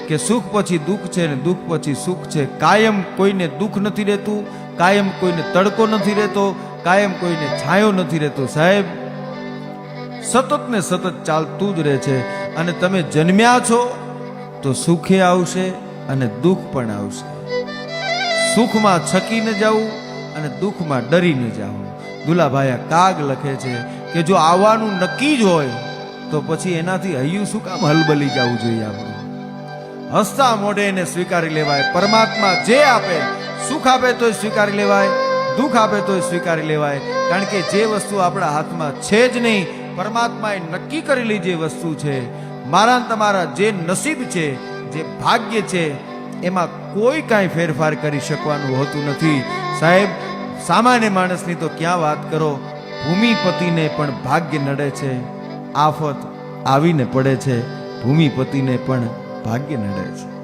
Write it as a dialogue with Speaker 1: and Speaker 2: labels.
Speaker 1: કે સુખ પછી દુઃખ છે ને દુઃખ પછી સુખ છે. કાયમ કોઈને દુઃખ નથી રહેતું, કાયમ કોઈને તડકો નથી રહેતો, કાયમ કોઈને છાંયો નથી રહેતો. સાહેબ, સતત ને સતત ચાલતું જ રહે છે. અને તમે જન્મ્યા છો તો સુખે આવશે અને દુઃખ પણ આવશે. સુખમાં છકીને જવું અને દુઃખમાં ડરીને જવું. દુલાભાઈ કાગ લખે છે કે જો આવવાનું નક્કી જ હોય તો પછી એનાથી હૈયું શું કામ હલબલી જવું જોઈએ? આપણું હસતા મોઢે એને સ્વીકારી લેવાય. પરમાત્મા જે આપે, સુખ આપે તોય સ્વીકારી લેવાય, દુઃખ આપે તોય સ્વીકારી લેવાય. કારણ કે જે વસ્તુ આપણા હાથમાં છે જ નહીં, પરમાત્માએ નક્કી કરેલી જે વસ્તુ છે, મારા તમારા જે નસીબ છે, જે ભાગ્ય છે, એમાં કોઈ કાંઈ ફેરફાર કરી શકવાનું હોતું નથી. સાહેબ, સામાન્ય માણસની તો ક્યાં વાત કરો, ભૂમિપતિને પણ ભાગ્ય નડે છે. આફત આવીને પડે છે, ભૂમિપતિને પણ ભાગ્ય નડે છે.